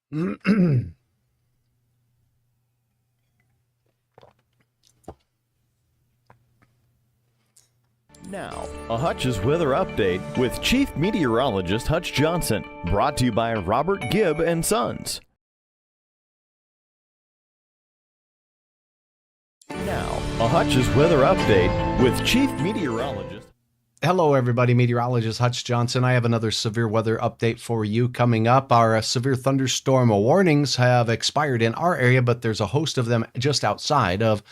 Now, a Hutch's weather update with Chief Meteorologist Hutch Johnson, brought to you by Robert Gibb and Sons. Now, a Hutch's weather update with Chief Meteorologist. Hello, everybody. Meteorologist Hutch Johnson. I have another severe weather update for you coming up. Our severe thunderstorm warnings have expired in our area, but there's a host of them just outside of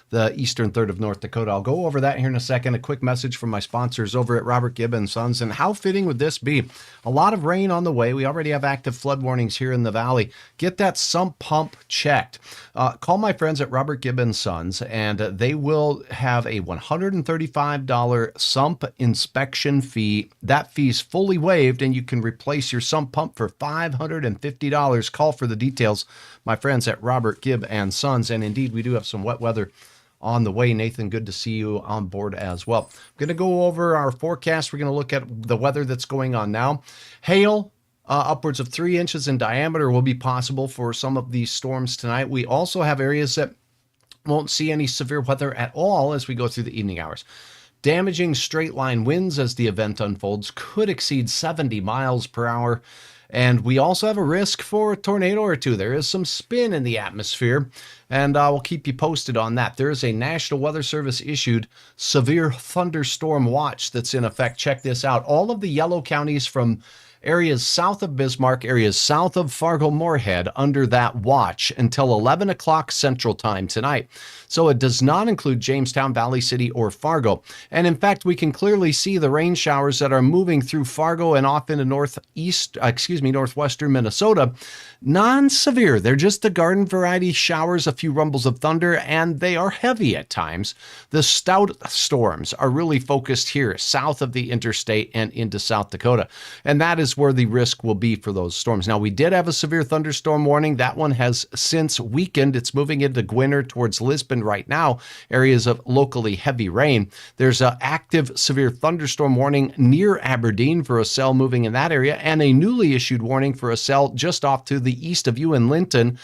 the eastern third of North Dakota. I'll go over that here in a second. A quick message from my sponsors over at Robert Gibb and Sons. And how fitting would this be? A lot of rain on the way. We already have active flood warnings here in the valley. Get that sump pump checked. Call my friends at Robert Gibb and Sons, and they will have a $135 sump inspection fee. That fee's fully waived, and you can replace your sump pump for $550. Call for the details, my friends at Robert Gibb and Sons. And indeed, we do have some wet weather on the way. Nathan, good to see you on board as well. I'm going to go over our forecast. We're going to look at the weather that's going on now. Hail, upwards of 3 inches in diameter, will be possible for some of these storms tonight. We also have areas that won't see any severe weather at all as we go through the evening hours. Damaging straight line winds as the event unfolds could exceed 70 miles per hour. And we also have a risk for a tornado or two. There is some spin in the atmosphere, and we'll keep you posted on that. There is a National Weather Service issued severe thunderstorm watch that's in effect. Check this out. All of the yellow counties from areas south of Bismarck, areas south of Fargo-Moorhead under that watch until 11 o'clock Central Time tonight. So it does not include Jamestown, Valley City, or Fargo. And in fact, we can clearly see the rain showers that are moving through Fargo and off into northwestern Minnesota. Non-severe. They're just the garden variety showers, a few rumbles of thunder, and they are heavy at times. The stout storms are really focused here south of the interstate and into South Dakota. And that is where the risk will be for those storms. Now, we did have a severe thunderstorm warning. That one has since weakened. It's moving into Gwinner towards Lisbon right now, areas of locally heavy rain. There's an active severe thunderstorm warning near Aberdeen for a cell moving in that area, and a newly issued warning for a cell just off to the east of you in Linton.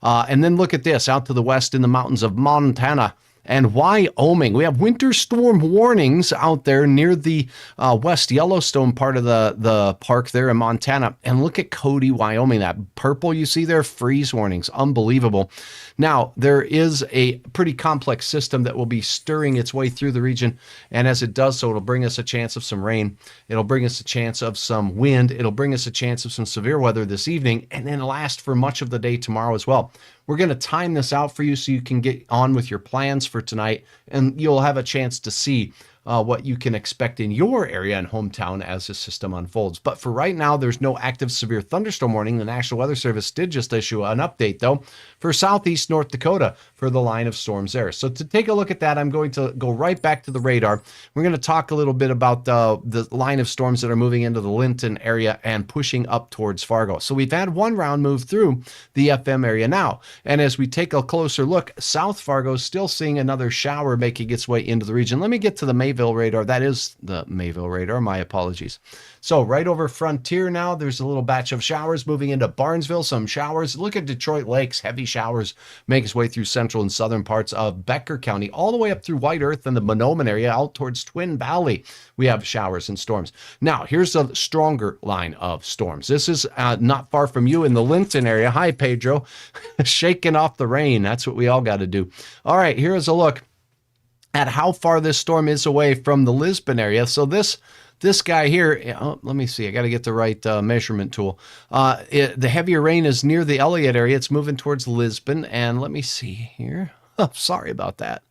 And then look at this, out to the west in the mountains of Montana and Wyoming. We have winter storm warnings out there near the West Yellowstone part of the park there in Montana. And look at Cody, Wyoming. That purple you see there, freeze warnings. Unbelievable. Now, there is a pretty complex system that will be stirring its way through the region. And as it does so, it'll bring us a chance of some rain. It'll bring us a chance of some wind. It'll bring us a chance of some severe weather this evening, and then last for much of the day tomorrow as well. We're going to time this out for you so you can get on with your plans for tonight, and you'll have a chance to see what you can expect in your area and hometown as the system unfolds. But for right now, there's no active severe thunderstorm warning. The National Weather Service did just issue an update, though, for southeast North Dakota for the line of storms there. So to take a look at that, I'm going to go right back to the radar. We're going to talk a little bit about the line of storms that are moving into the Linton area and pushing up towards Fargo. So we've had one round move through the FM area now. And as we take a closer look, South Fargo is still seeing another shower making its way into the region. Let me get to the Mayville radar. That is the Mayville radar. My apologies. So right over Frontier now, there's a little batch of showers moving into Barnesville, some showers. Look at Detroit Lakes, heavy showers make its way through central and southern parts of Becker County, all the way up through White Earth and the Monoman area out towards Twin Valley. We have showers and storms. Now, here's a stronger line of storms. This is not far from you in the Linton area. Hi, Pedro. Shaking off the rain. That's what we all got to do. All right, here is a look at how far this storm is away from the Lisbon area. So this guy here, let me see. I got to get the right measurement tool. The heavier rain is near the Elliott area. It's moving towards Lisbon. And let me see here. Oh, sorry about that.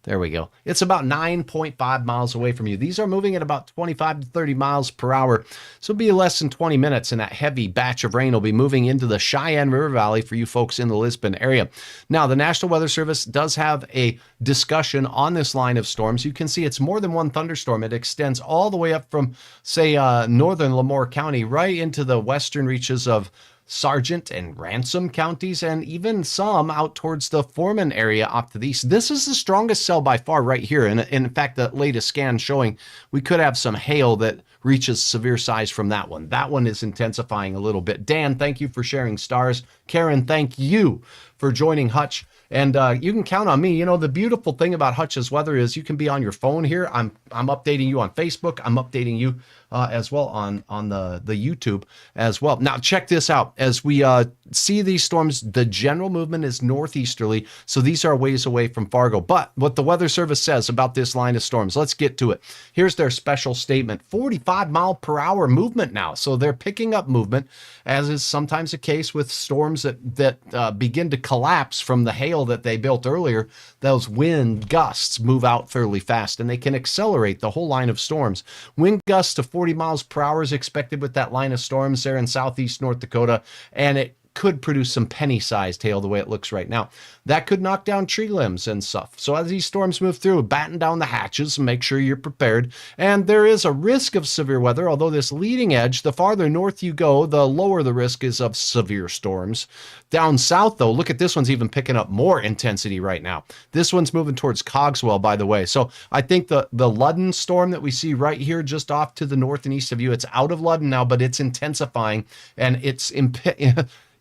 There we go. It's about 9.5 miles away from you. These are moving at about 25 to 30 miles per hour. So it'll be less than 20 minutes, and that heavy batch of rain will be moving into the Cheyenne River Valley for you folks in the Lisbon area. Now, the National Weather Service does have a discussion on this line of storms. You can see it's more than one thunderstorm. It extends all the way up from, say, northern Lemoore County right into the western reaches of Sargent and Ransom counties, and even some out towards the Foreman area off to the east. This is the strongest cell by far right here. And in fact, the latest scan showing we could have some hail that reaches severe size from that one. That one is intensifying a little bit. Dan, thank you for sharing stars. Karen, thank you for joining Hutch. And you can count on me. You know, the beautiful thing about Hutch's weather is you can be on your phone here. I'm updating you on Facebook. I'm updating you as well on the YouTube as well. Now, check this out. As we see these storms, the general movement is northeasterly. So these are ways away from Fargo. But what the Weather Service says about this line of storms, let's get to it. Here's their special statement. 45-mile-per-hour movement now. So they're picking up movement, as is sometimes the case with storms that begin to collapse from the hail that they built earlier. Those wind gusts move out fairly fast, and they can accelerate the whole line of storms. Wind gusts to 40 miles per hour is expected with that line of storms there in southeast North Dakota, and it could produce some penny-sized hail the way it looks right now. That could knock down tree limbs and stuff. So as these storms move through, batten down the hatches and make sure you're prepared. And there is a risk of severe weather, although this leading edge, the farther north you go, the lower the risk is of severe storms. Down south, though, look at this one's even picking up more intensity right now. This one's moving towards Cogswell, by the way. So I think the Ludden storm that we see right here just off to the north and east of you, it's out of Ludden now, but it's intensifying, and it's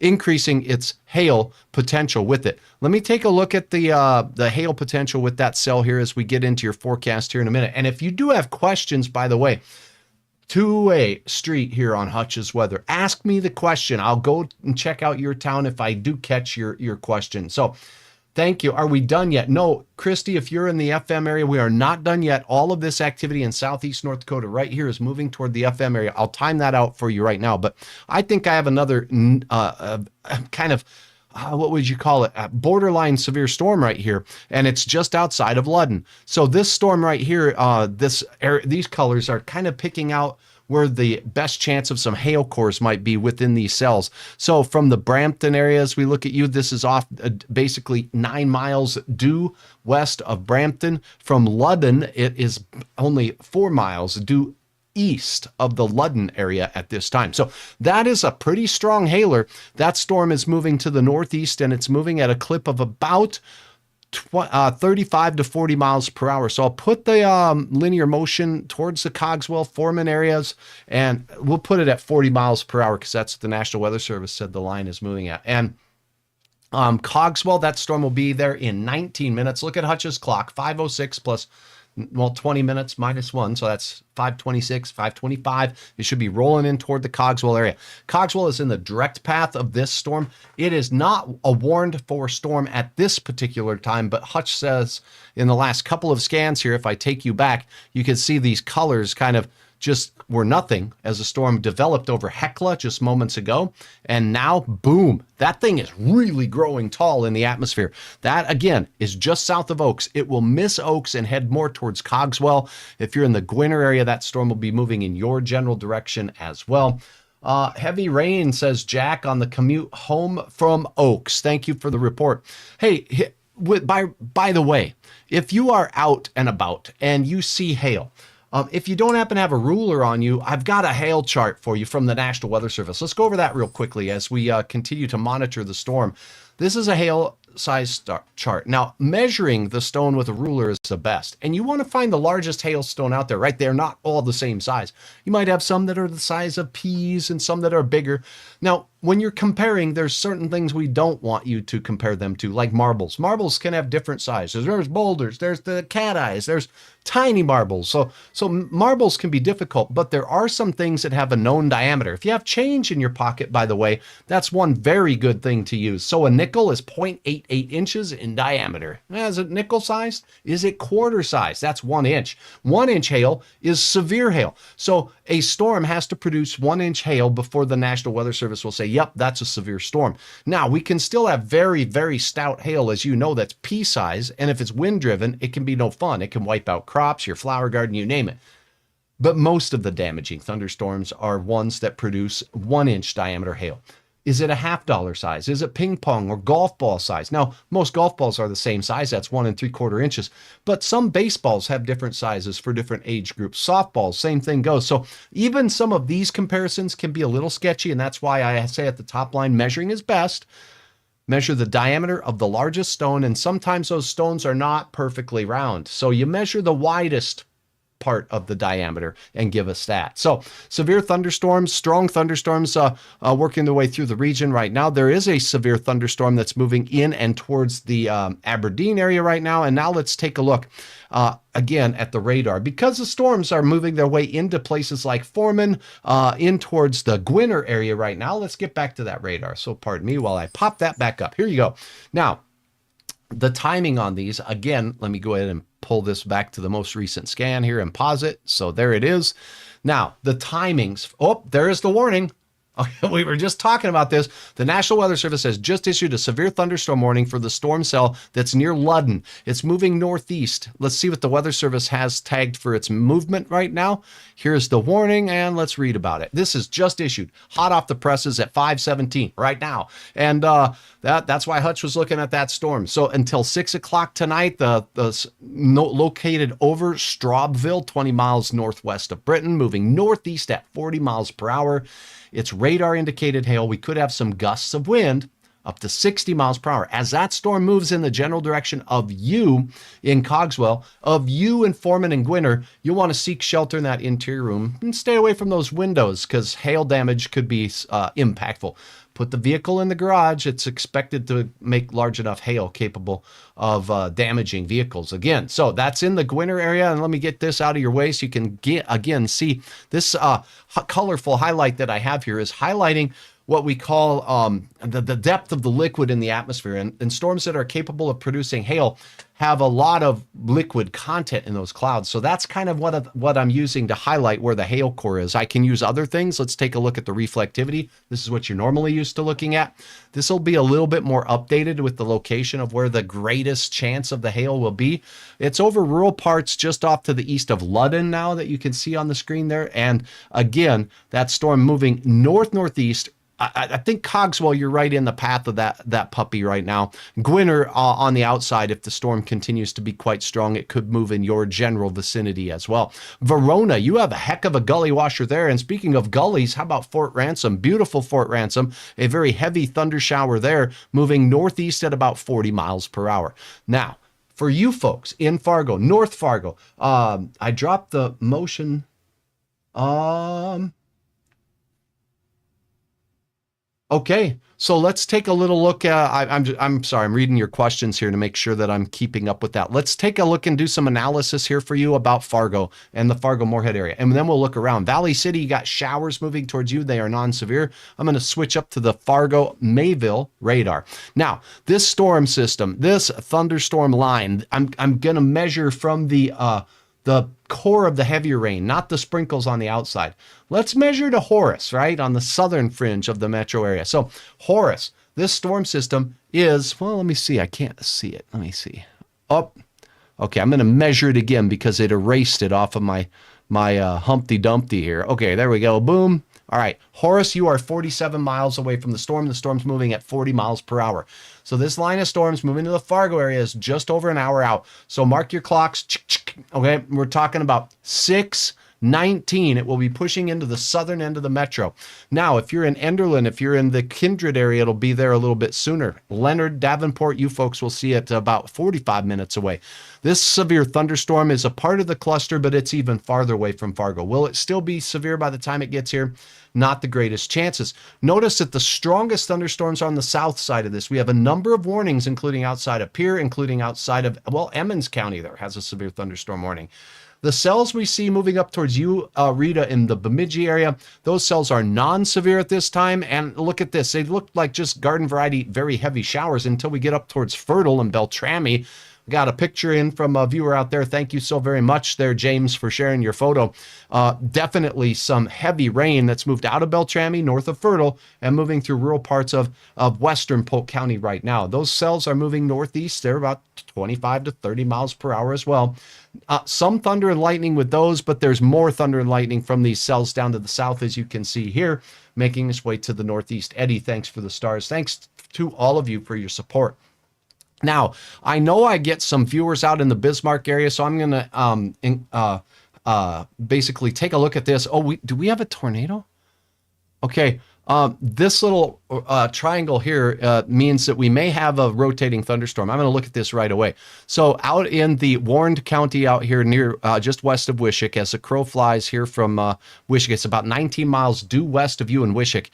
increasing its hail potential with it. Let me take a look at the hail potential with that cell here as we get into your forecast here in a minute. And if you do have questions, by the way, two-way street here on Hutch's Weather. Ask me the question. I'll go and check out your town if I do catch your question. So thank you. Are we done yet? No, Christy, if you're in the FM area, we are not done yet. All of this activity in southeast North Dakota right here is moving toward the FM area. I'll time that out for you right now. But I think I have another kind of, what would you call it? A borderline severe storm right here. And it's just outside of Ludden. So this storm right here, these colors are kind of picking out where the best chance of some hail cores might be within these cells. So from the Brampton area, as we look at you, this is off basically 9 miles due west of Brampton. From Ludden, it is only 4 miles due east of the Ludden area at this time. So that is a pretty strong hailer. That storm is moving to the northeast, and it's moving at a clip of about 35 to 40 miles per hour. So I'll put the linear motion towards the Cogswell, Foreman areas, and we'll put it at 40 miles per hour because that's what the National Weather Service said the line is moving at. And Cogswell, that storm will be there in 19 minutes. Look at Hutch's clock, 5:06 plus 20 minutes minus 1, so that's 5:26, 5:25. It should be rolling in toward the Cogswell area. Cogswell is in the direct path of this storm. It is not a warned for storm at this particular time, but Hutch says in the last couple of scans here, if I take you back, you can see these colors kind of just were nothing as the storm developed over Hecla just moments ago. And now, boom, that thing is really growing tall in the atmosphere. That, again, is just south of Oaks. It will miss Oaks and head more towards Cogswell. If you're in the Gwinner area, that storm will be moving in your general direction as well. Heavy rain, says Jack, on the commute home from Oaks. Thank you for the report. Hey, by the way, if you are out and about and you see hail, if you don't happen to have a ruler on you, I've got a hail chart for you from the National Weather Service. Let's go over that real quickly as we continue to monitor the storm. This is a hail size chart. Now, measuring the stone with a ruler is the best. And you want to find the largest hailstone out there, right? They're not all the same size. You might have some that are the size of peas and some that are bigger. Now, when you're comparing, there's certain things we don't want you to compare them to, like marbles. Marbles can have different sizes. There's boulders, there's the cat eyes, there's tiny marbles. So marbles can be difficult, but there are some things that have a known diameter. If you have change in your pocket, by the way, that's one very good thing to use. So a nickel is 0.88 inches in diameter. Is it nickel sized? Is it quarter sized? That's 1 inch. 1 inch hail is severe hail. So a storm has to produce 1 inch hail before the National Weather Service will say, yep, that's a severe storm. Now, we can still have very, very stout hail, as you know, that's pea size. And if it's wind driven, it can be no fun. It can wipe out crops, your flower garden, you name it. But most of the damaging thunderstorms are ones that produce 1 inch diameter hail. Is it a $half size? Is it ping pong or golf ball size? Now, most golf balls are the same size. That's 1 3/4 inches. But some baseballs have different sizes for different age groups. Softballs, same thing goes. So even some of these comparisons can be a little sketchy. And that's why I say at the top line, measuring is best. Measure the diameter of the largest stone. And sometimes those stones are not perfectly round. So you measure the widest part of the diameter and give us that. So severe thunderstorms, strong thunderstorms working their way through the region right now. There is a severe thunderstorm that's moving in and towards the Aberdeen area right now. And now let's take a look again at the radar, because the storms are moving their way into places like Foreman, in towards the Gwinner area right now. Let's get back to that radar. So pardon me while I pop that back up. Here you go. Now, the timing on these, again, let me go ahead and pull this back to the most recent scan here and pause it. So there it is. Now, the timings. Oh, there is the warning. Okay, we were just talking about this. The National Weather Service has just issued a severe thunderstorm warning for the storm cell that's near Ludden. It's moving northeast. Let's see what the Weather Service has tagged for its movement right now. Here's the warning, and let's read about it. This is just issued, hot off the presses at 5:17 right now. And that's why Hutch was looking at that storm. So until 6 o'clock tonight, located over Straubville, 20 miles northwest of Britain, moving northeast at 40 miles per hour. It's radar indicated hail. We could have some gusts of wind up to 60 miles per hour. As that storm moves in the general direction of you in Cogswell, of you in Foreman and Gwinner, you'll want to seek shelter in that interior room and stay away from those windows because hail damage could be impactful. Put the vehicle in the garage. It's expected to make large enough hail capable of damaging vehicles again. So that's in the Gwinner area. And let me get this out of your way so you can again see this colorful highlight that I have here is highlighting what we call the depth of the liquid in the atmosphere. And storms that are capable of producing hail have a lot of liquid content in those clouds. So that's kind of what I'm using to highlight where the hail core is. I can use other things. Let's take a look at the reflectivity. This is what you're normally used to looking at. This will be a little bit more updated with the location of where the greatest chance of the hail will be. It's over rural parts just off to the east of Ludden now that you can see on the screen there. And again, that storm moving northeast. I think Cogswell, you're right in the path of that puppy right now. Gwinner on the outside, if the storm continues to be quite strong, it could move in your general vicinity as well. Verona, you have a heck of a gully washer there. And speaking of gullies, how about Fort Ransom? Beautiful Fort Ransom, a very heavy thunder shower there, moving northeast at about 40 miles per hour. Now, for you folks in Fargo, North Fargo, I dropped the motion. Okay, so let's take a little look. I'm sorry, I'm reading your questions here to make sure that I'm keeping up with that. Let's take a look and do some analysis here for you about Fargo and the Fargo-Moorhead area. And then we'll look around. Valley City, you got showers moving towards you. They are non-severe. I'm going to switch up to the Fargo-Mayville radar. Now, this storm system, this thunderstorm line, I'm going to measure from the core of the heavier rain, not the sprinkles on the outside. Let's measure to Horus, right, on the southern fringe of the metro area. So Horus, this storm system is, well, let me see. I can't see it. Let me see. Oh, okay. I'm going to measure it again because it erased it off of my Humpty Dumpty here. Okay, there we go. Boom. All right, Horus, you are 47 miles away from the storm. The storm's moving at 40 miles per hour. So this line of storms moving to the Fargo area is just over an hour out. So mark your clocks. Okay, we're talking about 6:19. It will be pushing into the southern end of the metro. Now, if you're in Enderlin, if you're in the Kindred area, it'll be there a little bit sooner. Leonard, Davenport, you folks will see it about 45 minutes away. This severe thunderstorm is a part of the cluster, but it's even farther away from Fargo. Will it still be severe by the time it gets here? Not the greatest chances. Notice that the strongest thunderstorms are on the south side of this. We have a number of warnings, including outside of Pierre, including outside of, well, Emmons County there has a severe thunderstorm warning. The cells we see moving up towards you, Rita, in the Bemidji area, those cells are non-severe at this time. And look at this. They look like just garden variety, very heavy showers until we get up towards Fertile and Beltrami. Got a picture in from a viewer out there. Thank you so very much there, James, for sharing your photo. Definitely some heavy rain that's moved out of Beltrami, north of Fertile, and moving through rural parts of western Polk County right now. Those cells are moving northeast. They're about 25 to 30 miles per hour as well. Some thunder and lightning with those, but there's more thunder and lightning from these cells down to the south, as you can see here, making its way to the northeast. Eddie, thanks for the stars. Thanks to all of you for your support. Now, I know I get some viewers out in the Bismarck area, so I'm going to basically take a look at this. Oh, do we have a tornado? Okay, This little triangle here means that we may have a rotating thunderstorm. I'm going to look at this right away. So out in the Warren County out here near just west of Wishick, as the crow flies here from Wishick, it's about 19 miles due west of you in Wishick.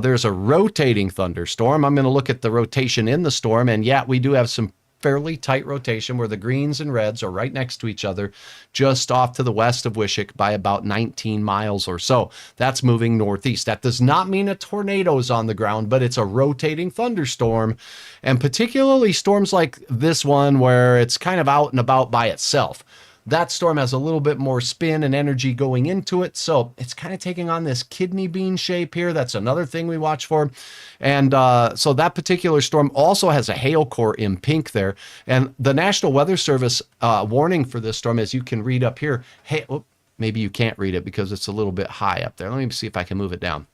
There's a rotating thunderstorm. I'm going to look at the rotation in the storm. And yeah, we do have some fairly tight rotation where the greens and reds are right next to each other, just off to the west of Wishick by about 19 miles or so. That's moving northeast. That does not mean a tornado is on the ground, but it's a rotating thunderstorm, and particularly storms like this one where it's kind of out and about by itself. That storm has a little bit more spin and energy going into it, so it's kind of taking on this kidney bean shape here. That's another thing we watch for. And so that particular storm also has a hail core in pink there. And the National Weather Service warning for this storm, as you can read up here, hey, maybe you can't read it because it's a little bit high up there. Let me see if I can move it down.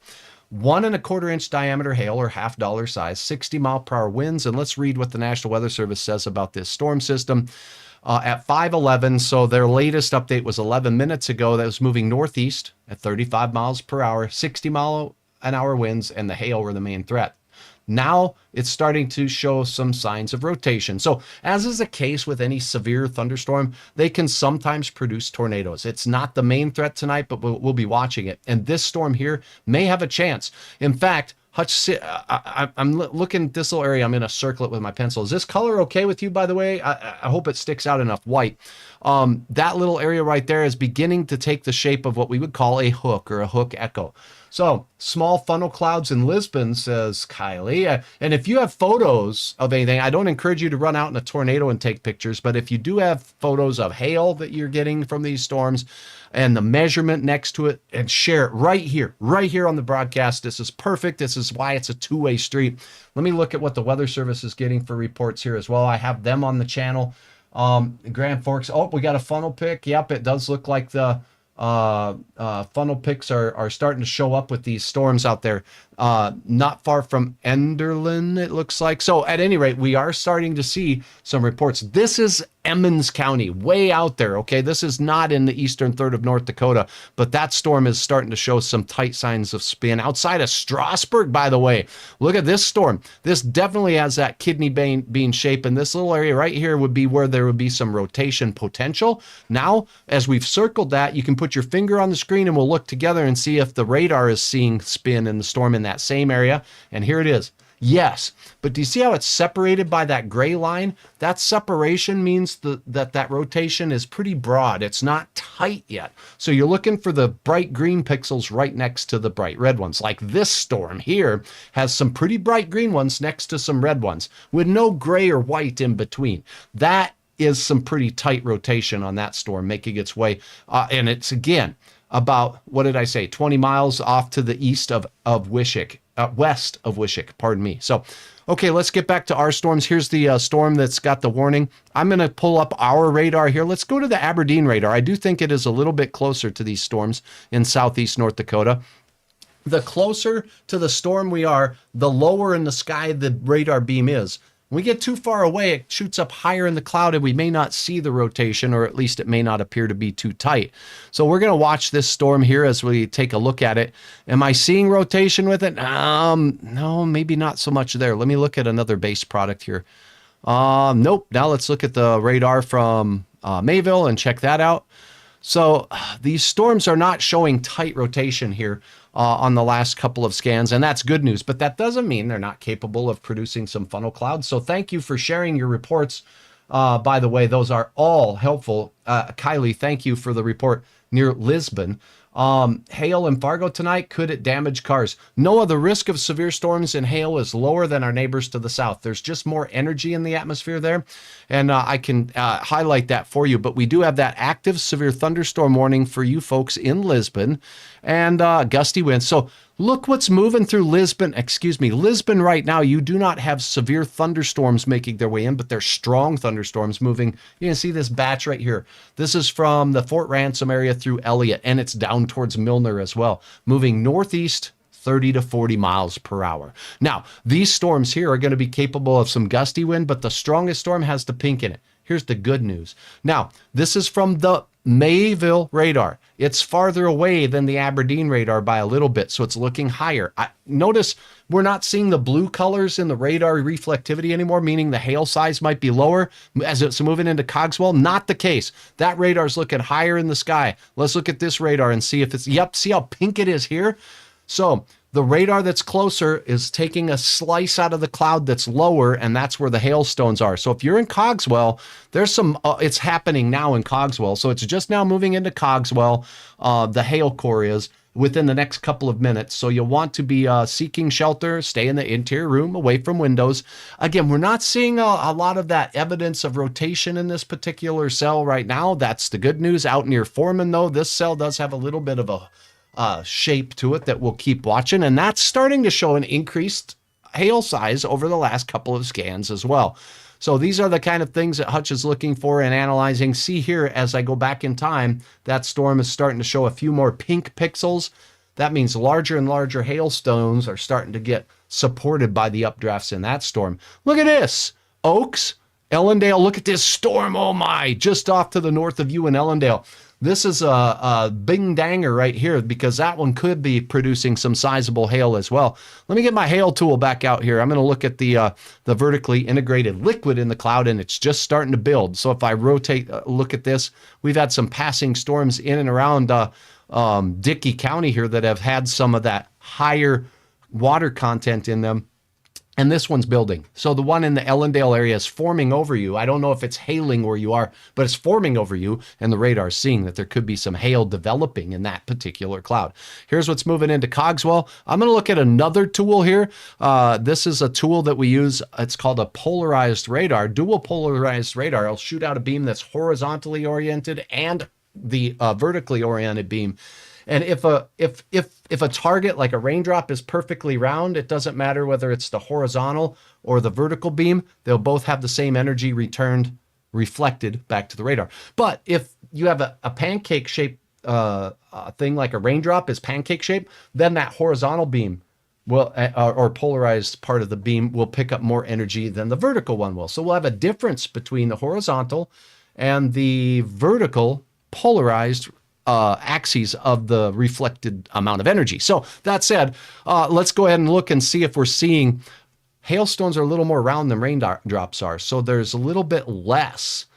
1.25 inch diameter hail, or half dollar size, 60-mile-per-hour winds. And let's read what the National Weather Service says about this storm system. At 5:11, so their latest update was 11 minutes ago, that was moving northeast at 35 miles per hour, 60-mile-an-hour winds, and the hail were the main threat. Now it's starting to show some signs of rotation. So as is the case with any severe thunderstorm, they can sometimes produce tornadoes. It's not the main threat tonight, but we'll be watching it. And this storm here may have a chance. In fact, Hutch, I'm looking at this little area. I'm going to circle it with my pencil. Is this color okay with you, by the way? I hope it sticks out enough white. That little area right there is beginning to take the shape of what we would call a hook, or a hook echo. So small funnel clouds in Lisbon, says Kylie. And if you have photos of anything, I don't encourage you to run out in a tornado and take pictures. But if you do have photos of hail that you're getting from these storms and the measurement next to it, and share it right here on the broadcast. This is perfect. This is why it's a two-way street. Let me look at what the Weather Service is getting for reports here as well. I have them on the channel. Grand Forks. Oh, we got a funnel pick. Yep, it does look like the funnel picks are starting to show up with these storms out there. Not far from Enderlin, it looks like. So at any rate, we are starting to see some reports. This is Emmons County, way out there. Okay, this is not in the eastern third of North Dakota, but that storm is starting to show some tight signs of spin outside of Strasburg, by the way. Look at this storm. This definitely has that kidney bean shape, and this little area right here would be where there would be some rotation potential. Now, as we've circled that, you can put your finger on the screen and we'll look together and see if the radar is seeing spin in the storm in that same area. And here it is. Yes, but do you see how it's separated by that gray line? That separation means that rotation is pretty broad. It's not tight yet. So you're looking for the bright green pixels right next to the bright red ones. Like this storm here has some pretty bright green ones next to some red ones with no gray or white in between. That is some pretty tight rotation on that storm making its way. And it's, again, about, what did I say, 20 miles off to the east of Wishick. West of Wishick, pardon me. So, okay, let's get back to our storms. Here's the storm that's got the warning. I'm going to pull up our radar here. Let's go to the Aberdeen radar. I do think it is a little bit closer to these storms in southeast North Dakota. The closer to the storm we are, the lower in the sky the radar beam is. When we get too far away, it shoots up higher in the cloud and we may not see the rotation, or at least it may not appear to be too tight. So we're going to watch this storm here as we take a look at it. Am I seeing rotation with it? No, maybe not so much there. Let me look at another base product here. Nope. Now let's look at the radar from Mayville and check that out. So these storms are not showing tight rotation here on the last couple of scans, and that's good news, but that doesn't mean they're not capable of producing some funnel clouds. So thank you for sharing your reports. By the way, those are all helpful. Kylie, thank you for the report near Lisbon. Hail in Fargo tonight, could it damage cars? No, the risk of severe storms and hail is lower than our neighbors to the south. There's just more energy in the atmosphere there, and I can highlight that for you. But we do have that active severe thunderstorm warning for you folks in Lisbon, and gusty winds. So look what's moving through Lisbon. Lisbon right now. You do not have severe thunderstorms making their way in, but they're strong thunderstorms moving. You can see this batch right here. This is from the Fort Ransom area through Elliott, and it's down towards Milner as well, moving northeast 30 to 40 miles per hour. Now, these storms here are going to be capable of some gusty wind, but the strongest storm has the pink in it. Here's the good news. Now, this is from the Mayville radar. It's farther away than the Aberdeen radar by a little bit, so it's looking higher. Notice we're not seeing the blue colors in the radar reflectivity anymore, meaning the hail size might be lower as it's moving into Cogswell. Not the case. That radar's looking higher in the sky. Let's look at this radar and see if it's, yep, see how pink it is here? So the radar that's closer is taking a slice out of the cloud that's lower, and that's where the hailstones are. So if you're in Cogswell, there's some, it's happening now in Cogswell. So it's just now moving into Cogswell. The hail core is within the next couple of minutes. So you'll want to be seeking shelter, stay in the interior room away from windows. Again, we're not seeing a lot of that evidence of rotation in this particular cell right now. That's the good news. Out near Foreman, though, this cell does have a little bit of a shape to it that we'll keep watching, and that's starting to show an increased hail size over the last couple of scans as well. So these are the kind of things that Hutch is looking for and analyzing. See here, as I go back in time, that storm is starting to show a few more pink pixels. That means larger and larger hailstones are starting to get supported by the updrafts in that storm. Look at this, Oaks, Ellendale. Look at this storm. Oh my, just off to the north of you in Ellendale. This is a bing danger right here, because that one could be producing some sizable hail as well. Let me get my hail tool back out here. I'm going to look at the vertically integrated liquid in the cloud, and it's just starting to build. So if I rotate, look at this, we've had some passing storms in and around Dickey County here that have had some of that higher water content in them. And this one's building. So the one in the Ellendale area is forming over you. I don't know if it's hailing where you are, but it's forming over you, and the radar's seeing that there could be some hail developing in that particular cloud. Here's what's moving into Cogswell. I'm going to look at another tool here. This is a tool that we use. It's called a polarized radar, dual polarized radar. It'll shoot out a beam that's horizontally oriented and the vertically oriented beam. And if a target like a raindrop is perfectly round, it doesn't matter whether it's the horizontal or the vertical beam. They'll both have the same energy reflected back to the radar. But if you have a pancake shaped thing, like a raindrop is pancake shaped, then that horizontal beam will, or polarized part of the beam, will pick up more energy than the vertical one will. So we'll have a difference between the horizontal and the vertical polarized axes of the reflected amount of energy. So that said, let's go ahead and look and see if we're seeing hailstones are a little more round than raindrops are. So there's a little bit less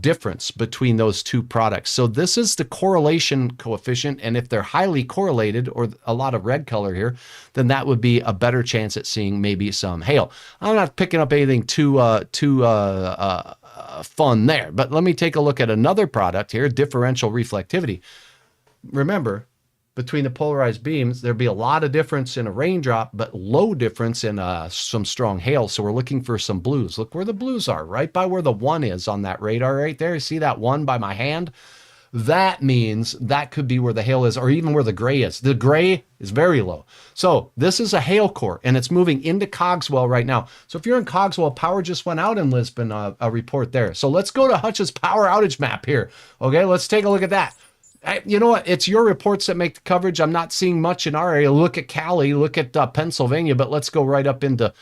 difference between those two products. So this is the correlation coefficient. And if they're highly correlated, or a lot of red color here, then that would be a better chance at seeing maybe some hail. I'm not picking up anything too fun there, but let me take a look at another product here, differential reflectivity. Remember, between the polarized beams, there'd be a lot of difference in a raindrop, but low difference in some strong hail. So we're looking for some blues. Look where the blues are, right by where the 1 is on that radar right there. You see that 1 by my hand? That means that could be where the hail is, or even where the gray is. The gray is very low. So this is a hail core, and it's moving into Cogswell right now. So if you're in Cogswell, power just went out in Lisbon, a report there. So let's go to Hutch's power outage map here. Okay, let's take a look at that. You know what? It's your reports that make the coverage. I'm not seeing much in our area. Look at Cali, look at Pennsylvania, but let's go right up into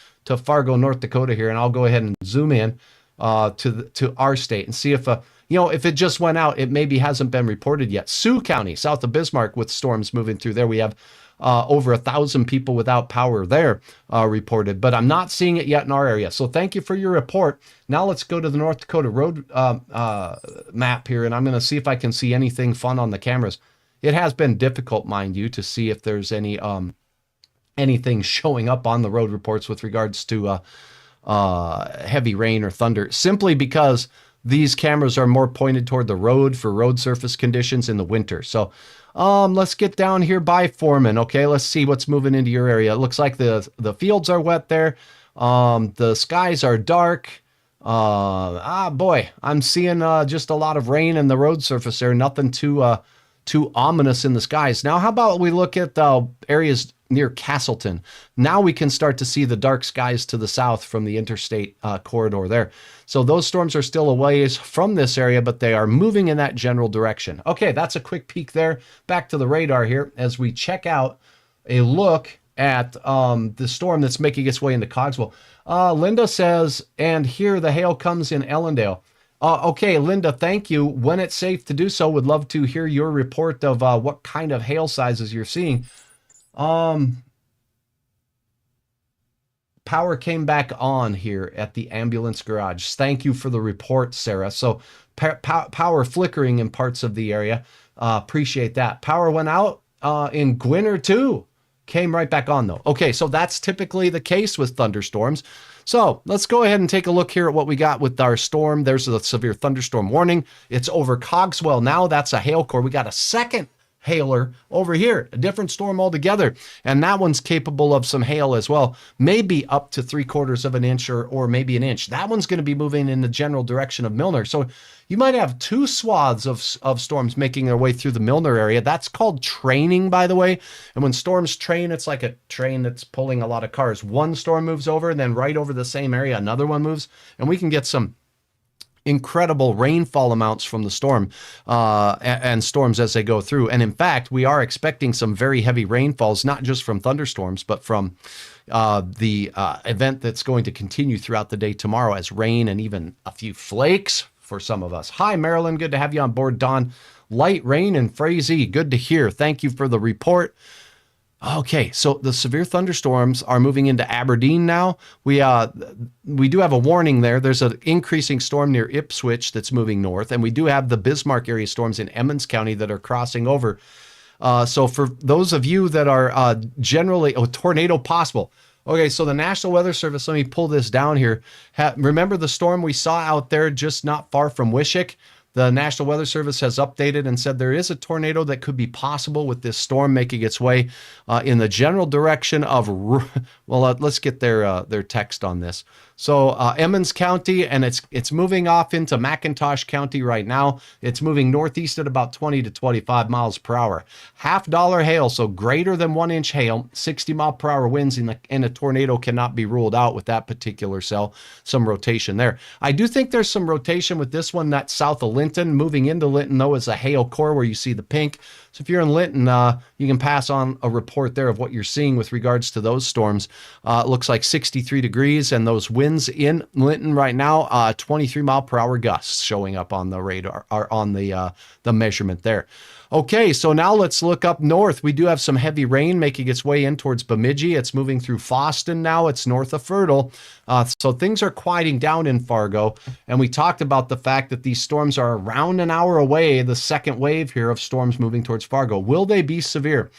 Fargo, North Dakota here, and I'll go ahead and zoom in to our state and see if if it just went out, it maybe hasn't been reported yet. Sioux County, south of Bismarck, with storms moving through there, we have over 1,000 people without power there reported, but I'm not seeing it yet in our area. So thank you for your report. Now let's go to the North Dakota road map here, and I'm going to see if I can see anything fun on the cameras. It has been difficult, mind you, to see if there's any anything showing up on the road reports with regards to heavy rain or thunder, simply because these cameras are more pointed toward the road for road surface conditions in the winter. So let's get down here by Foreman. Okay, let's see what's moving into your area. It looks like the fields are wet there. The skies are dark. Boy, I'm seeing just a lot of rain in the road surface there. Nothing too ominous in the skies. Now, how about we look at the areas near Castleton? Now we can start to see the dark skies to the south from the interstate corridor there. So those storms are still a ways from this area, but they are moving in that general direction. Okay, that's a quick peek there. Back to the radar here as we check out a look at the storm that's making its way into Cogswell. Linda says, and here the hail comes in Ellendale. Okay, Linda, thank you. When it's safe to do so, would love to hear your report of what kind of hail sizes you're seeing. Power came back on here at the ambulance garage. Thank you for the report, Sarah. So power flickering in parts of the area. Appreciate that. Power went out in Gwinner too. Came right back on though. Okay, so that's typically the case with thunderstorms. So let's go ahead and take a look here at what we got with our storm. There's a severe thunderstorm warning. It's over Cogswell now. That's a hail core. We got a second hailer over here, a different storm altogether. And that one's capable of some hail as well, maybe up to 3/4 of an inch or maybe an inch. That one's going to be moving in the general direction of Milner. So you might have two swaths of storms making their way through the Milner area. That's called training, by the way. And when storms train, it's like a train that's pulling a lot of cars. One storm moves over, and then right over the same area, another one moves, and we can get some incredible rainfall amounts from the storm and storms as they go through. And in fact, we are expecting some very heavy rainfalls, not just from thunderstorms, but from the event that's going to continue throughout the day tomorrow as rain and even a few flakes for some of us. Hi, Marilyn. Good to have you on board, Don. Light rain in Frazee. Good to hear. Thank you for the report. Okay, so the severe thunderstorms are moving into Aberdeen now. We do have a warning there. There's an increasing storm near Ipswich that's moving north, and we do have the Bismarck area storms in Emmons County that are crossing over. So for those of you that are generally, tornado possible. Okay, so the National Weather Service, let me pull this down here. Remember the storm we saw out there just not far from Wishick? The National Weather Service has updated and said there is a tornado that could be possible with this storm making its way in the general direction of, let's get their text on this. So Emmons County, and it's moving off into McIntosh County right now. It's moving northeast at about 20 to 25 miles per hour. $50 hail, so greater than 1 inch hail, 60 mile per hour winds in a tornado cannot be ruled out with that particular cell. Some rotation there. I do think there's some rotation with this one that's south of Linton. Moving into Linton, though, is a hail core where you see the pink. So if you're in Linton, you can pass on a report there of what you're seeing with regards to those storms. It looks like 63 degrees, and those winds in Linton right now, 23 mile per hour gusts showing up on the radar, or on the measurement there. Okay, so now let's look up north. We do have some heavy rain making its way in towards Bemidji. It's moving through Foston now. It's north of Fertile. So things are quieting down in Fargo. And we talked about the fact that these storms are around an hour away, the second wave here of storms moving towards Fargo. Will they be severe?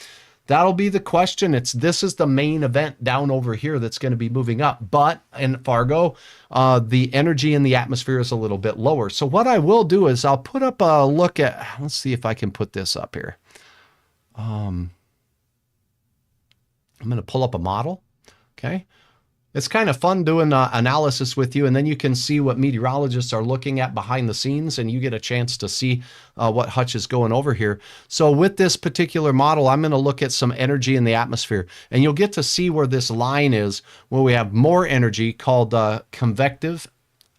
That'll be the question. This is the main event down over here that's going to be moving up. But in Fargo, the energy in the atmosphere is a little bit lower. So what I will do is I'll put up a look at, let's see if I can put this up here. I'm going to pull up a model. Okay. It's kind of fun doing analysis with you, and then you can see what meteorologists are looking at behind the scenes, and you get a chance to see what Hutch is going over here. So with this particular model, I'm going to look at some energy in the atmosphere, and you'll get to see where this line is, where we have more energy called convective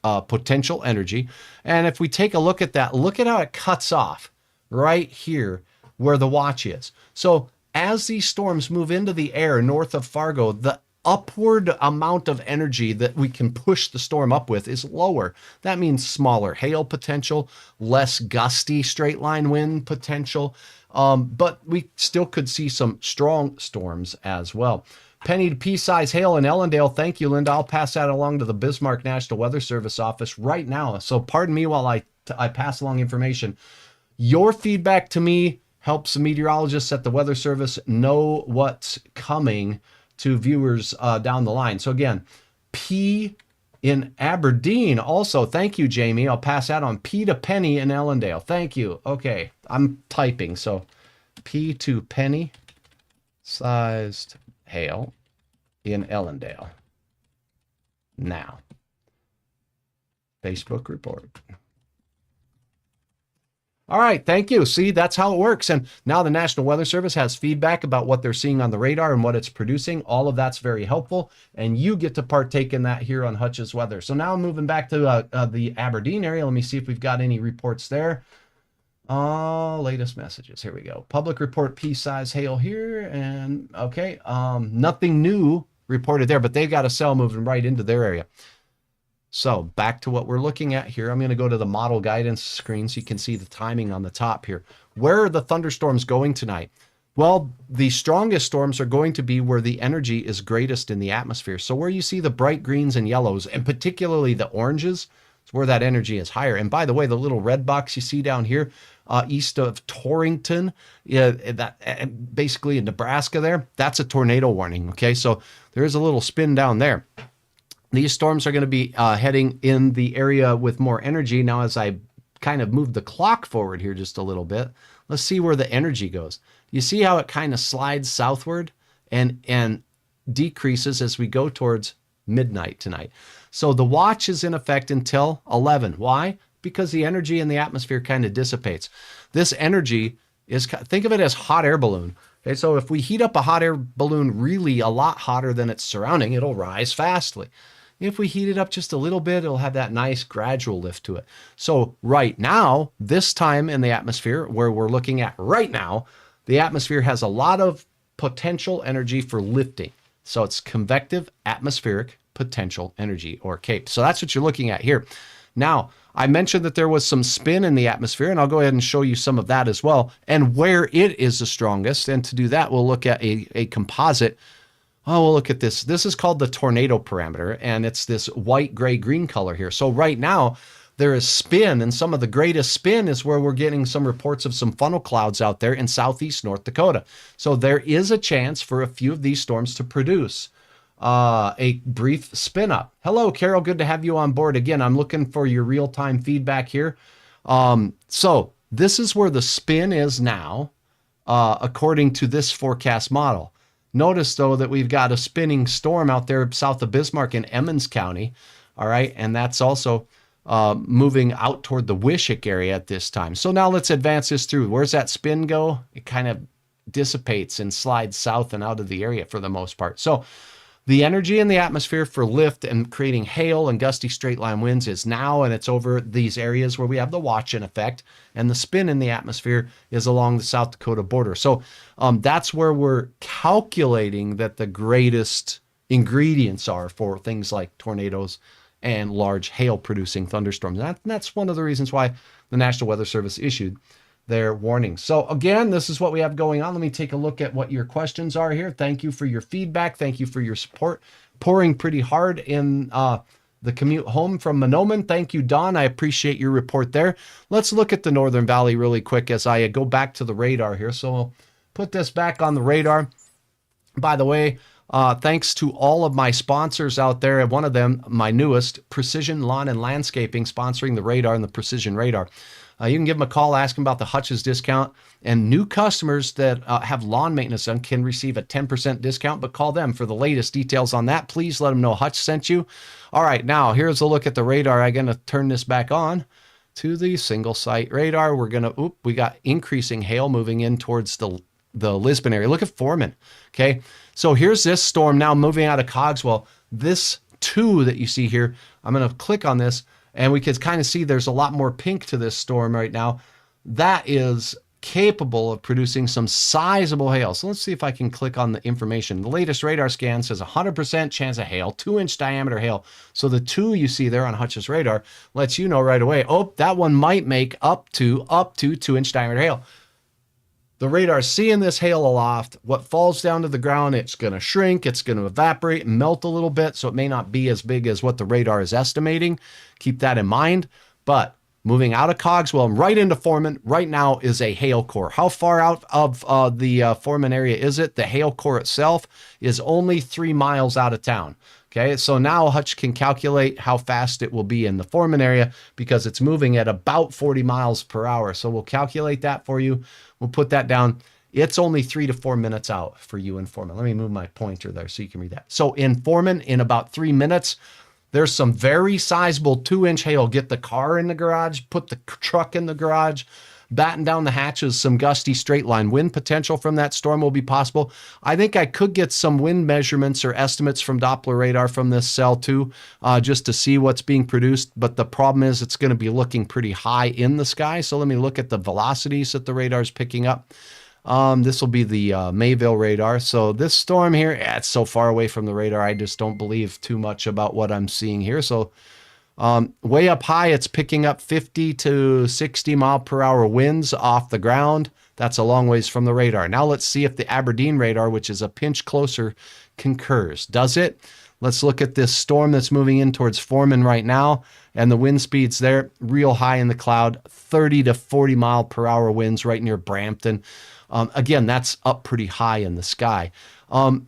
potential energy. And if we take a look at that, look at how it cuts off right here where the watch is. So as these storms move into the air north of Fargo, the upward amount of energy that we can push the storm up with is lower. That means smaller hail potential, less gusty straight line wind potential, but we still could see some strong storms as well. Penny to pea-size hail in Ellendale. Thank you, Linda. I'll pass that along to the Bismarck National Weather Service office right now. So pardon me while I pass along information. Your feedback to me helps the meteorologists at the Weather Service know what's coming to viewers down the line. So again, P in Aberdeen also. Thank you, Jamie. I'll pass that on. P to Penny in Ellendale. Thank you. Okay, I'm typing. So P to Penny sized hail in Ellendale. Now, Facebook report. All right, thank you. See, that's how it works. And now the National Weather Service has feedback about what they're seeing on the radar and what it's producing. All of that's very helpful, and you get to partake in that here on Hutch's Weather. So now moving back to the Aberdeen area. Let me see if we've got any reports there. Latest messages. Here we go. Public report pea-size hail here. And okay, nothing new reported there, but they've got a cell moving right into their area. So back to what we're looking at here. I'm going to go to the model guidance screen so you can see the timing on the top here. Where are the thunderstorms going tonight? Well, the strongest storms are going to be where the energy is greatest in the atmosphere. So where you see the bright greens and yellows, and particularly the oranges, is where that energy is higher. And by the way, the little red box you see down here, east of Torrington, basically in Nebraska there, that's a tornado warning. Okay, so there is a little spin down there. These storms are going to be heading in the area with more energy. Now, as I kind of move the clock forward here just a little bit, let's see where the energy goes. You see how it kind of slides southward and decreases as we go towards midnight tonight. So the watch is in effect until 11. Why? Because the energy in the atmosphere kind of dissipates. This energy is, think of it as hot air balloon. Okay, so if we heat up a hot air balloon really a lot hotter than its surrounding, it'll rise fastly. If we heat it up just a little bit, it'll have that nice gradual lift to it. So right now, this time in the atmosphere where we're looking at right now, the atmosphere has a lot of potential energy for lifting. So it's convective atmospheric potential energy, or CAPE. So that's what you're looking at here. Now, I mentioned that there was some spin in the atmosphere, and I'll go ahead and show you some of that as well, and where it is the strongest. And to do that, we'll look at a composite. Oh, we'll look at this. This is called the tornado parameter, and it's this white, gray, green color here. So right now, there is spin, and some of the greatest spin is where we're getting some reports of some funnel clouds out there in southeast North Dakota. So there is a chance for a few of these storms to produce a brief spin up. Hello, Carol. Good to have you on board. Again, I'm looking for your real-time feedback here. So this is where the spin is now, according to this forecast model. Notice, though, that we've got a spinning storm out there south of Bismarck in Emmons County. All right. And that's also moving out toward the Wishick area at this time. So now let's advance this through. Where's that spin go? It kind of dissipates and slides south and out of the area for the most part. So the energy in the atmosphere for lift and creating hail and gusty straight line winds is now, and it's over these areas where we have the watch in effect, and the spin in the atmosphere is along the South Dakota border. So that's where we're calculating that the greatest ingredients are for things like tornadoes and large hail producing thunderstorms. That's one of the reasons why the National Weather Service issued their warnings. So again, this is what we have going on. Let me take a look at what your questions are here. Thank you for your feedback. Thank you for your support. Pouring pretty hard in the commute home from Mahnomen. Thank you, Don. I appreciate your report there. Let's look at the Northern Valley really quick as I go back to the radar here. So we'll put this back on the radar. By the way, thanks to all of my sponsors out there, and one of them, my newest, Precision Lawn and Landscaping, sponsoring the radar and the Precision Radar. You can give them a call, ask them about the Hutch's discount, and new customers that have lawn maintenance done can receive a 10% discount, but call them for the latest details on that. Please let them know Hutch sent you. All right, now here's a look at the radar. I'm going to turn this back on to the single site radar. We got increasing hail moving in towards the Lisbon area. Look at Foreman. Okay, so here's this storm now moving out of Cogswell. This 2 that you see here, I'm going to click on this, and we can kind of see there's a lot more pink to this storm right now. That is capable of producing some sizable hail. So let's see if I can click on the information. The latest radar scan says 100% chance of hail, 2-inch diameter hail. So the 2 you see there on Hutch's radar lets you know right away, oh, that one might make up to 2-inch diameter hail. The radar's seeing this hail aloft. What falls down to the ground, it's going to shrink, it's going to evaporate, melt a little bit, so it may not be as big as what the radar is estimating. Keep that in mind. But moving out of Cogswell and right into Foreman right now is a hail core. How far out of the Foreman area is it? The hail core itself is only 3 miles out of town. Okay, so now Hutch can calculate how fast it will be in the Foreman area because it's moving at about 40 miles per hour. So we'll calculate that for you. We'll put that down. It's only 3 to 4 minutes out for you in Foreman. Let me move my pointer there so you can read that. So in Foreman, in about 3 minutes, there's some very sizable 2-inch hail. Get the car in the garage, put the truck in the garage, batten down the hatches. Some gusty straight line wind potential from that storm will be possible. I think I could get some wind measurements or estimates from Doppler radar from this cell too, just to see what's being produced. But the problem is it's going to be looking pretty high in the sky. So let me look at the velocities that the radar is picking up. This will be the Mayville radar. So this storm here, it's so far away from the radar, I just don't believe too much about what I'm seeing here. So Way up high, it's picking up 50 to 60 mile per hour winds off the ground. That's a long ways from the radar. Now let's see if the Aberdeen radar, which is a pinch closer, concurs. Does it? Let's look at this storm that's moving in towards Foreman right now. And the wind speeds there, real high in the cloud, 30 to 40 mile per hour winds right near Brampton. Again, that's up pretty high in the sky.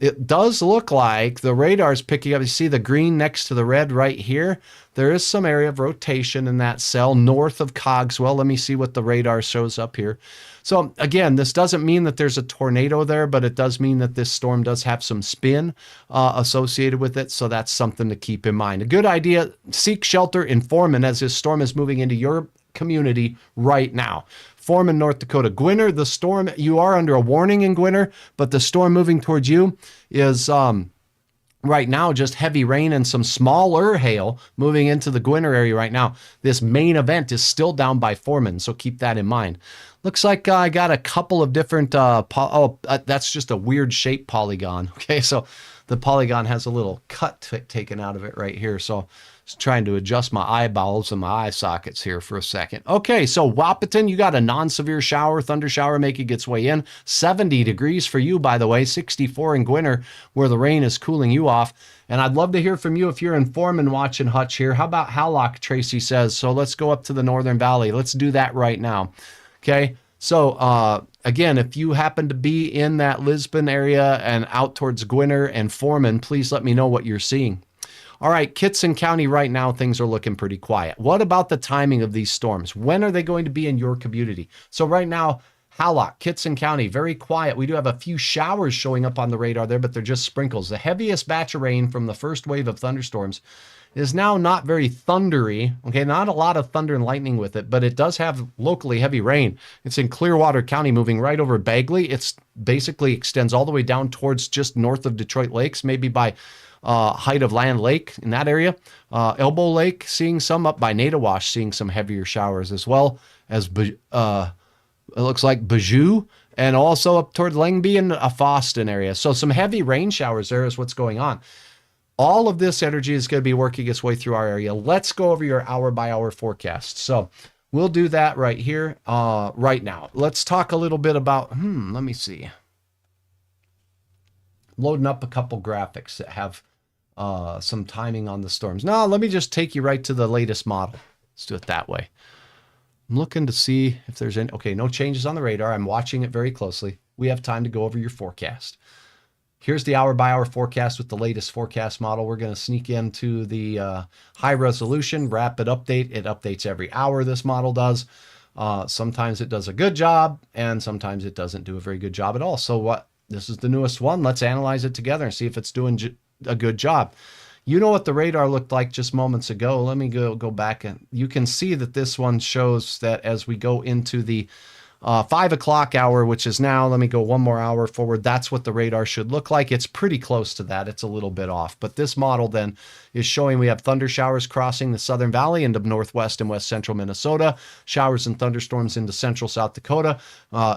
It does look like the radar is picking up. You see the green next to the red right here? There is some area of rotation in that cell north of Cogswell. Let me see what the radar shows up here. So again, this doesn't mean that there's a tornado there, but it does mean that this storm does have some spin associated with it. So that's something to keep in mind. A good idea, seek shelter in Foreman as this storm is moving into your community right now. Foreman, North Dakota. Gwinner, the storm, you are under a warning in Gwinner, but the storm moving towards you is right now just heavy rain and some smaller hail moving into the Gwinner area right now. This main event is still down by Foreman, so keep that in mind. Looks like I got a couple of different, that's just a weird shape polygon. Okay, so the polygon has a little cut taken out of it right here. So just trying to adjust my eyeballs and my eye sockets here for a second. Okay, so Wahpeton, you got a non-severe shower, thunder shower making its way in. 70 degrees for you, by the way, 64 in Gwinner, where the rain is cooling you off. And I'd love to hear from you if you're in Foreman watching Hutch here. How about Hallock, Tracy says. So let's go up to the Northern Valley. Let's do that right now. Okay, so again, if you happen to be in that Lisbon area and out towards Gwinner and Foreman, please let me know what you're seeing. All right, Kitson County right now, things are looking pretty quiet. What about the timing of these storms? When are they going to be in your community? So right now, Hallock, Kitson County, very quiet. We do have a few showers showing up on the radar there, but they're just sprinkles. The heaviest batch of rain from the first wave of thunderstorms is now not very thundery. Okay, not a lot of thunder and lightning with it, but it does have locally heavy rain. It's in Clearwater County, moving right over Bagley. It's basically extends all the way down towards just north of Detroit Lakes, maybe by Height of Land Lake in that area. Elbow Lake, seeing some up by Nadawash, seeing some heavier showers as well as it looks like Bijou, and also up toward Langby and Foston area. So some heavy rain showers there is what's going on. All of this energy is going to be working its way through our area. Let's go over your hour-by-hour forecast. So we'll do that right here, right now. Let's talk a little bit about, let me see. Loading up a couple graphics that have some timing on the storms. No, let me just take you right to the latest model. Let's do it that way. I'm looking to see if there's any, okay, no changes on the radar. I'm watching it very closely. We have time to go over your forecast. Here's the hour-by-hour forecast with the latest forecast model. We're going to sneak into the high-resolution rapid update. It updates every hour, this model does. Sometimes it does a good job, and sometimes it doesn't do a very good job at all. So this is the newest one. Let's analyze it together and see if it's doing a good job. You know what the radar looked like just moments ago. Let me go back, and you can see that this one shows that as we go into the 5 o'clock hour, which is now, let me go one more hour forward. That's what the radar should look like. It's pretty close to that. It's a little bit off, but this model then is showing we have thunder showers crossing the Southern Valley into northwest and west central Minnesota, showers and thunderstorms into central South Dakota,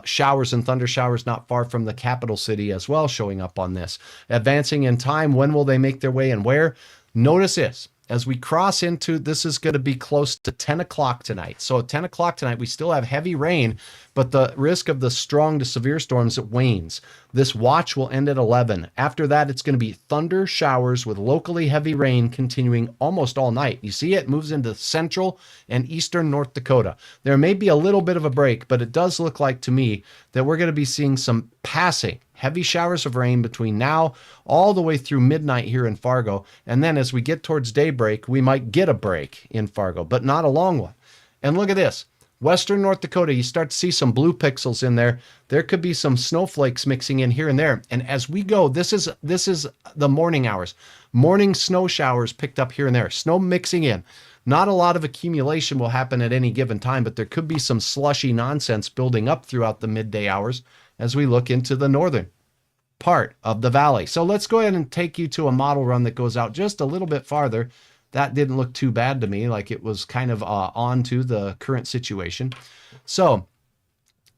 showers and thunder showers not far from the capital city as well showing up on this. Advancing in time, when will they make their way and where? Notice this. As we cross into, this is going to be close to 10 o'clock tonight. So at 10 o'clock tonight, we still have heavy rain, but the risk of the strong to severe storms wanes. This watch will end at 11. After that, it's going to be thunder showers with locally heavy rain continuing almost all night. You see it moves into central and eastern North Dakota. There may be a little bit of a break, but it does look like to me that we're going to be seeing some passing heavy showers of rain between now all the way through midnight here in Fargo. And then as we get towards daybreak, we might get a break in Fargo, but not a long one. And look at this. Western North Dakota, you start to see some blue pixels in there. There could be some snowflakes mixing in here and there. And as we go, this is the morning hours. Morning snow showers picked up here and there. Snow mixing in. Not a lot of accumulation will happen at any given time, but there could be some slushy nonsense building up throughout the midday hours as we look into the northern part of the valley. So let's go ahead and take you to a model run that goes out just a little bit farther. That didn't look too bad to me, like it was kind of on to the current situation. So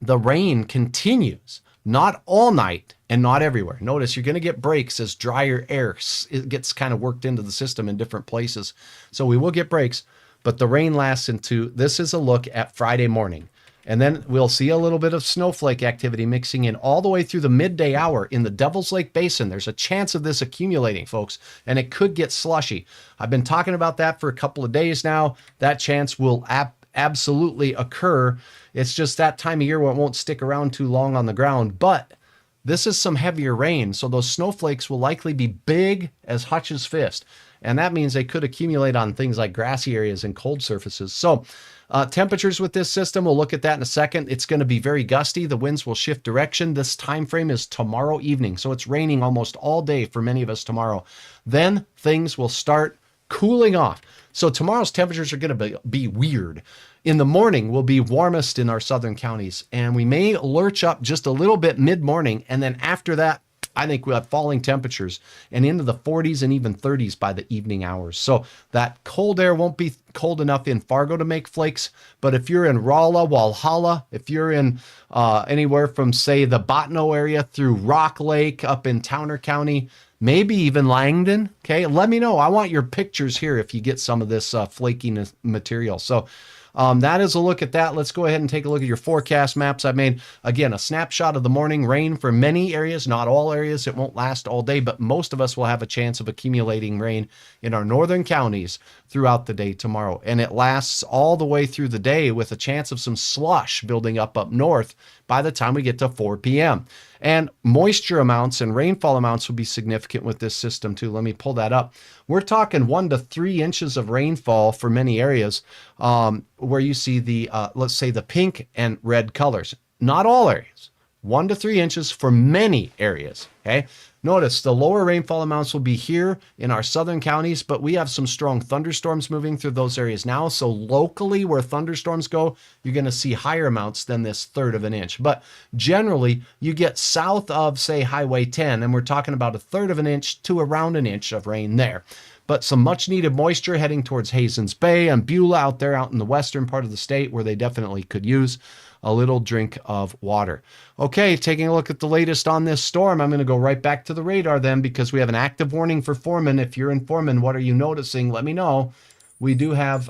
the rain continues Not all night and not everywhere. Notice you're going to get breaks as drier air it gets kind of worked into the system in different places. So we will get breaks, but the rain lasts into, this is a look at Friday morning. And then we'll see a little bit of snowflake activity mixing in all the way through the midday hour in the Devil's Lake Basin. There's a chance of this accumulating, folks, and it could get slushy. I've been talking about that for a couple of days now. That chance will absolutely occur. It's just that time of year where it won't stick around too long on the ground. But this is some heavier rain, so those snowflakes will likely be big as Hutch's fist. And that means they could accumulate on things like grassy areas and cold surfaces. So temperatures with this system, we'll look at that in a second. It's going to be very gusty. The winds will shift direction. This time frame is tomorrow evening. So it's raining almost all day for many of us tomorrow. Then things will start cooling off. So tomorrow's temperatures are going to be weird. In the morning, we'll be warmest in our southern counties, and we may lurch up just a little bit mid-morning. And then after that, I think we'll have falling temperatures and into the 40s and even 30s by the evening hours. So that cold air won't be cold enough in Fargo to make flakes. But if you're in Rolla, Walhalla, if you're in anywhere from, say, the Bottineau area through Rock Lake up in Towner County, maybe even Langdon, okay, let me know. I want your pictures here if you get some of this flaky material. So that is a look at that. Let's go ahead and take a look at your forecast maps. I made, again, a snapshot of the morning rain for many areas, not all areas. It won't last all day, but most of us will have a chance of accumulating rain in our northern counties throughout the day tomorrow. And it lasts all the way through the day with a chance of some slush building up north by the time we get to 4 p.m. And moisture amounts and rainfall amounts will be significant with this system too. Let me pull that up. We're talking 1 to 3 inches of rainfall for many areas where you see the, let's say, the pink and red colors. Not all areas. 1 to 3 inches for many areas, okay? Notice the lower rainfall amounts will be here in our southern counties, but we have some strong thunderstorms moving through those areas now. So locally where thunderstorms go, you're going to see higher amounts than this 1/3 of an inch. But generally, you get south of, say, Highway 10, and we're talking about 1/3 of an inch to around an inch of rain there. But some much needed moisture heading towards Hazen's Bay and Beulah out there out in the western part of the state where they definitely could use a little drink of water. Okay, taking a look at the latest on this storm, I'm going to go right back to the radar then because we have an active warning for Foreman. If you're in Foreman, what are you noticing? Let me know. We do have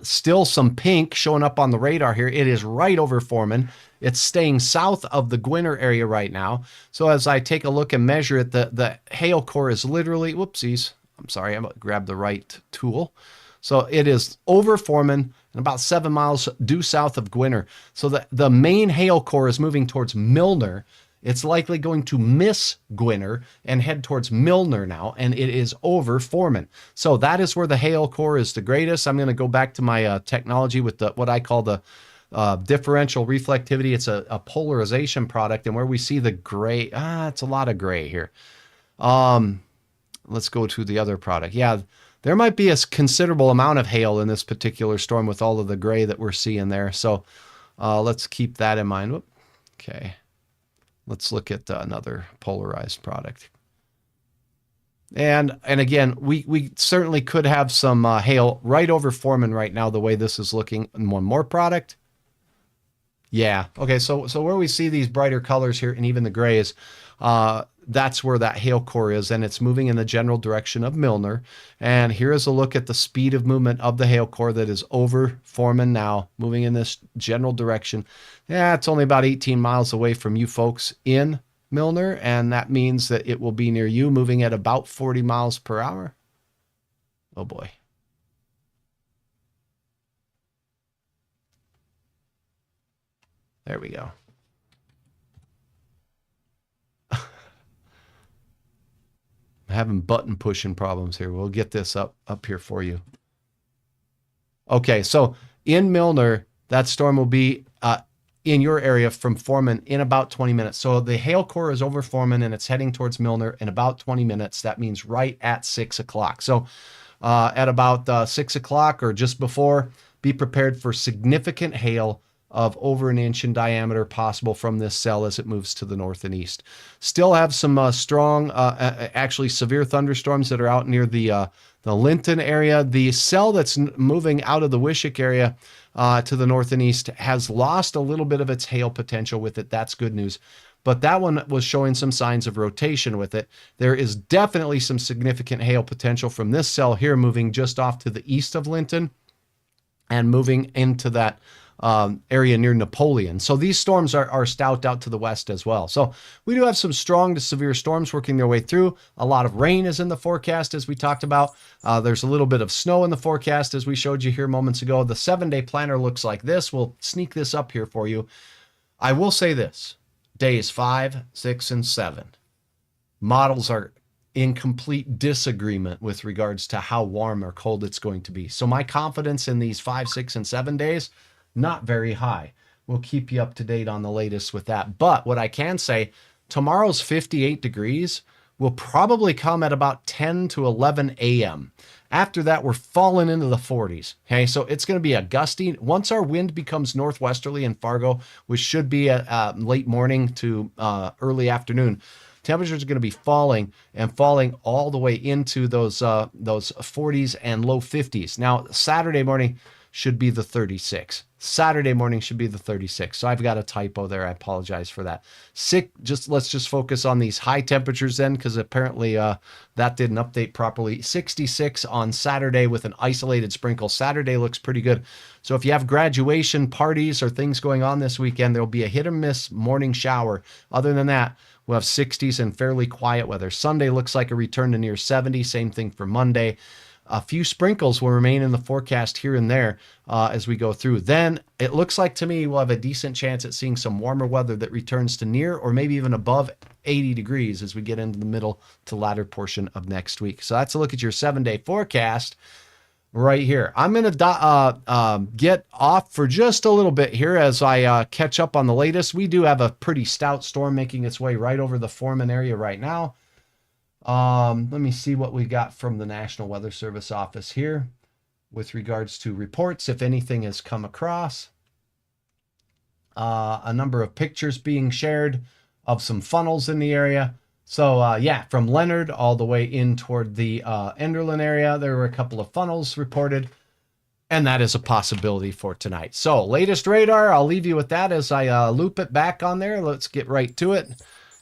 still some pink showing up on the radar here. It is right over Foreman. It's staying south of the Gwinner area right now. So as I take a look and measure it, the hail core is literally, whoopsies, I'm sorry, I'm going to grab the right tool. So it is over Foreman and about 7 miles due south of Gwinner. So the main hail core is moving towards Milner. It's likely going to miss Gwinner and head towards Milner now, and it is over Foreman. So that is where the hail core is the greatest. I'm going to go back to my technology with what I call the differential reflectivity. It's a polarization product, and where we see the gray, it's a lot of gray here. Let's go to the other product. Yeah, there might be a considerable amount of hail in this particular storm with all of the gray that we're seeing there. So let's keep that in mind. Whoop. Okay. Let's look at another polarized product. And again, we certainly could have some hail right over Foreman right now, the way this is looking. And one more product. Yeah. Okay. So where we see these brighter colors here and even the grays, that's where that hail core is, and it's moving in the general direction of Milner. And here is a look at the speed of movement of the hail core that is over Foreman now, moving in this general direction. Yeah, it's only about 18 miles away from you folks in Milner, and that means that it will be near you, moving at about 40 miles per hour. Oh boy. There we go. Having button pushing problems here. We'll get this up here for you. Okay, so in Milner, that storm will be in your area from Foreman in about 20 minutes. So the hail core is over Foreman and it's heading towards Milner in about 20 minutes. That means right at 6 o'clock. So at about 6 o'clock or just before, be prepared for significant hail of over an inch in diameter possible from this cell as it moves to the north and east. Still have some strong, actually severe thunderstorms that are out near the the Linton area. The cell that's moving out of the Wishick area to the north and east has lost a little bit of its hail potential with it. That's good news. But that one was showing some signs of rotation with it. There is definitely some significant hail potential from this cell here moving just off to the east of Linton and moving into that area near Napoleon. So these storms are stout out to the west as well. So we do have some strong to severe storms working their way through. A lot of rain is in the forecast, as we talked about. There's a little bit of snow in the forecast, as we showed you here moments ago. The 7-day planner looks like this. We'll sneak this up here for you. I will say this. Days 5, 6, and 7. Models are in complete disagreement with regards to how warm or cold it's going to be. So my confidence in these 5, 6, and 7 days, not very high. We'll keep you up to date on the latest with that. But what I can say, tomorrow's 58 degrees will probably come at about 10 to 11 a.m. After that, we're falling into the 40s. Okay, so it's going to be a gusty. Once our wind becomes northwesterly in Fargo, which should be a late morning to early afternoon, temperatures are going to be falling and falling all the way into those 40s and low 50s. Now, Saturday morning should be the 36. Saturday morning should be the 36. So I've got a typo there. I apologize for that. Let's just focus on these high temperatures then, because apparently that didn't update properly. 66 on Saturday with an isolated sprinkle. Saturday looks pretty good. So if you have graduation parties or things going on this weekend, there'll be a hit or miss morning shower. Other than that, we'll have 60s and fairly quiet weather. Sunday looks like a return to near 70. Same thing for Monday. A few sprinkles will remain in the forecast here and there as we go through. Then it looks like to me we'll have a decent chance at seeing some warmer weather that returns to near or maybe even above 80 degrees as we get into the middle to latter portion of next week. So that's a look at your 7-day forecast right here. I'm going to get off for just a little bit here as I catch up on the latest. We do have a pretty stout storm making its way right over the Foreman area right now. Let me see what we got from the National Weather Service office here with regards to reports, if anything has come across. A number of pictures being shared of some funnels in the area. So yeah, from Leonard all the way in toward the Enderlin area, there were a couple of funnels reported, and that is a possibility for tonight. So latest radar, I'll leave you with that as I loop it back on there. Let's get right to it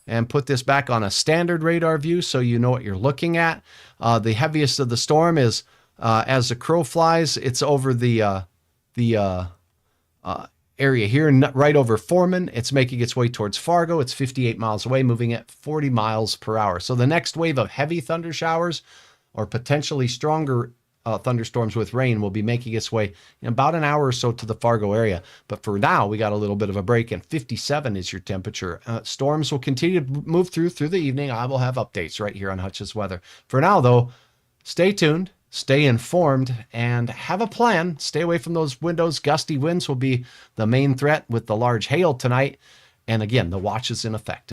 and put this back on a standard radar view so you know what you're looking at. The heaviest of the storm is, as the crow flies, it's over the area here, right over Foreman. It's making its way towards Fargo. It's 58 miles away, moving at 40 miles per hour. So the next wave of heavy thunder showers or potentially stronger thunderstorms with rain will be making its way in about an hour or so to the Fargo area. But for now, we got a little bit of a break, and 57 is your temperature. Storms will continue to move through the evening. I will have updates right here on Hutch's Weather. For now, though, stay tuned, stay informed, and have a plan. Stay away from those windows. Gusty winds will be the main threat with the large hail tonight. And again, the watch is in effect.